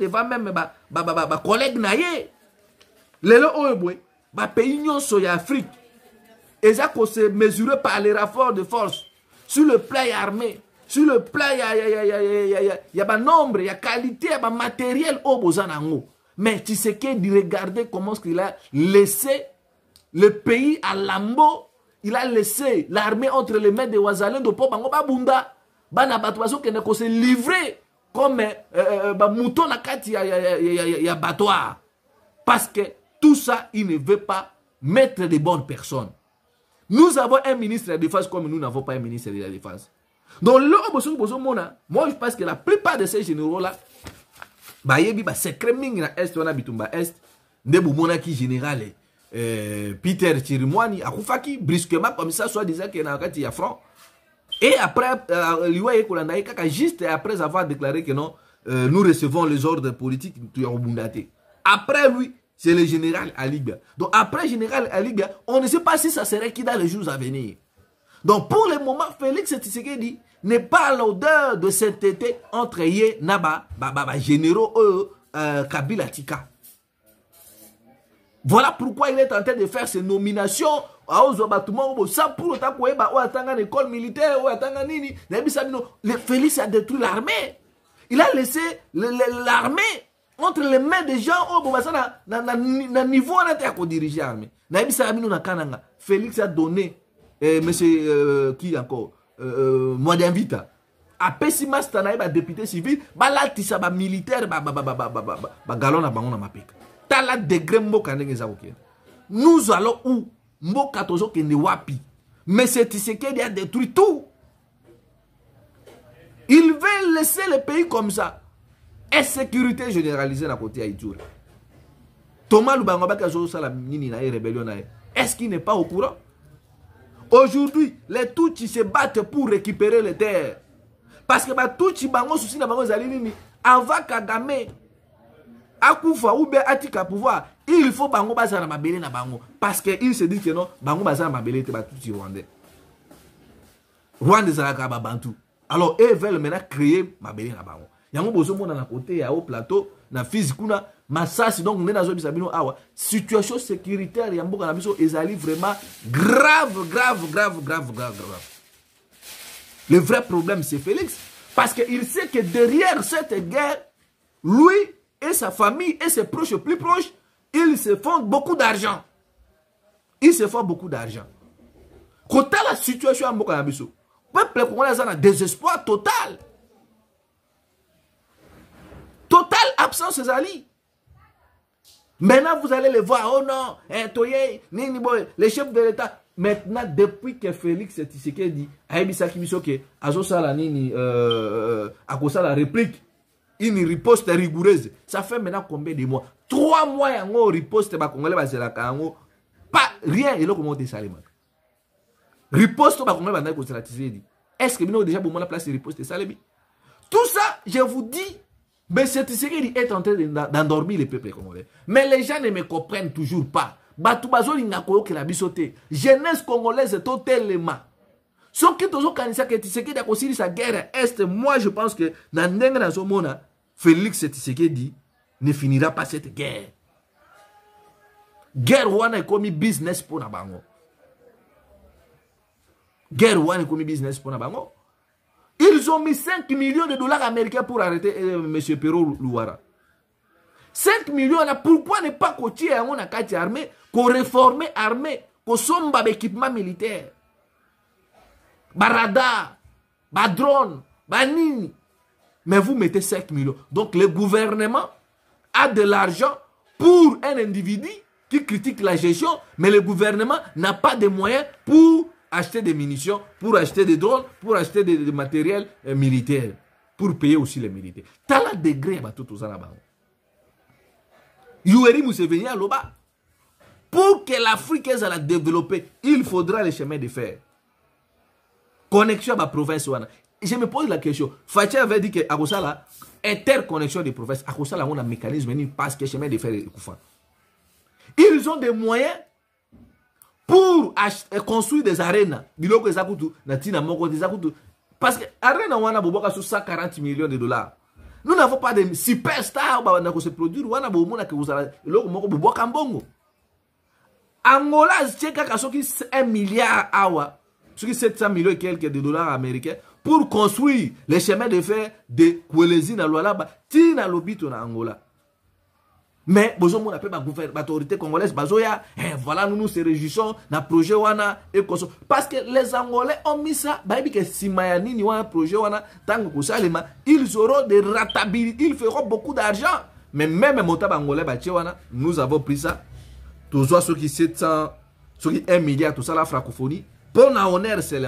devant même collègue naye. Lelo oyebwe, pays nyonso ya Afrique. Et ça qu'on se mesuré par les rapports de force. Sur le plan armé, sur le plan il y a nombre, il y a qualité, il y a matériel au bozanango. Mais tu sais que de regarder comment il a laissé le pays à lambeau, il a laissé l'armée entre les mains des Ouazalendo pour bango babunda. Bana batwaso qui ne se livrer comme mouton na kati ya battoir. Parce que tout ça, il ne veut pas mettre de bonnes personnes. Nous avons un ministre de la Défense comme nous n'avons pas un ministre de la Défense. Donc, moi, je pense que la plupart de ces généraux-là, c'est Kremlin na Est, on a bitumba Est, Ndebou qui général, Peter Chirimwani, Akoufaki, brusquement, comme ça, soit disant qu'il y a front. Et après, juste après avoir déclaré que non, nous recevons les ordres politiques de Obundate. Après lui, c'est le général Alibia. Donc après général Alibia, on ne sait pas si ça serait qui dans les jours à venir. Donc pour le moment, Félix Tshisekedi n'est pas à l'odeur de cet été entre Yé, Naba, généraux Kabila Tika. Voilà pourquoi il est en train de faire ses nominations sans pour autant qu'il y ait une école militaire ou nini. Félix a détruit l'armée. Il a laissé l'armée entre les mains des gens au niveau où diriger l'armée. Félix a donné, monsieur, qui encore, Modern Vita, a Pessimasta, député civil, balatisa, militaire, galon à bangon à mapeka. Tala degré nous allons où? Mboka tozo kende wapi. Mais c'est Tshisekedi a détruit tout. Il veut laisser le pays comme ça. Insécurité généralisée à côté d'Aïtoura. Thomas Lubangoba Kazo Salamini na rébellion. Est-ce qu'il n'est pas au courant? Aujourd'hui, les Tutsis se battent pour récupérer les terres. Parce que les Tutsis bango souci na bango zalini avant Kagame Akoufa ou bien Atika pouvoir, il faut bango bazara mabele na bango parce que il se dit que non, bango bazara mabele te ba Tutsi rwandais. Rwandais zalaka ba bantu. Alors ils veulent maintenant créer mabele na bango. Yango bozo mona na côté ya au plateau na physiquement masasi donc nena zo bisabino awa situation sécuritaire ya mboka na biso ezali vraiment grave. Le vrai problème c'est Félix parce que il sait que derrière cette guerre lui et sa famille et ses proches plus proches ils se font beaucoup d'argent. Quand la situation à mboka na biso peuple congolais a un désespoir total. Total absence des alliés. Maintenant, vous allez les voir. Oh non, les chefs de l'État. Maintenant, depuis que Félix Tshisekedi a dit que la réplique, une riposte rigoureuse, ça fait maintenant combien de mois? 3 mois, il y a une riposte. Pas rien. Et là, comment on dit ça? Riposte, est-ce que nous avons déjà pour la place de riposte? Tout ça, je vous dis. Mais c'est Tshisekedi est en train d'endormir les peuples congolais. Mais les gens ne me comprennent toujours pas. Jeunesse congolaise est totalement. Ce qui est organisé que Tshisekedi a construit sa guerre est, moi je pense que dans Félix Tshisekedi ne finira pas cette guerre. Guerre wana est comme business pour Nabango. Guerre wana est comme business pour Nabango. Ils ont mis 5 millions de dollars américains pour arrêter M. Perrault Louara. 5 millions, pourquoi ne pas cotiser à la carte armée, qu'on réforme l'armée, qu'on sombe d'équipement militaire? Barada, drone, nini. Mais vous mettez 5 millions. Donc le gouvernement a de l'argent pour un individu qui critique la gestion, mais le gouvernement n'a pas de moyens pour acheter des munitions, pour acheter des drones, pour acheter des matériels militaires, pour payer aussi les militaires. T'as la degré à tout ça là-bas. Yoweri Museveni à l'Oba. Pour que l'Afrique soit développée, il faudra les chemins de fer. Connexion à la province. Je me pose la question. Fachi avait dit que Akosala, interconnexion des provinces, Akosala, on a un mécanisme parce que chemin de fer est coupant. Ils ont des moyens pour construire des arènes. Parce que l'arène, on a 140 millions de dollars. Nous n'avons pas de superstars qui se produisent. Angola, c'est 1 milliard awa, 700 millions et quelques de dollars américains pour construire les chemins de fer de Kwelezi na Lualaba, Tina Lobito na Angola. Mais, besoin on appelle l'autorité congolaise, voilà, nous nous se réjouissons dans le projet wana et parce que les Angolais ont mis ça, projet wana, ils auront des rentabilités, ils feront beaucoup d'argent. Mais même Motab Angolais, nous avons pris ça. Tous ceux qui 700, ceux qui 1 milliard, tout ça la francophonie, pour la honneur, c'est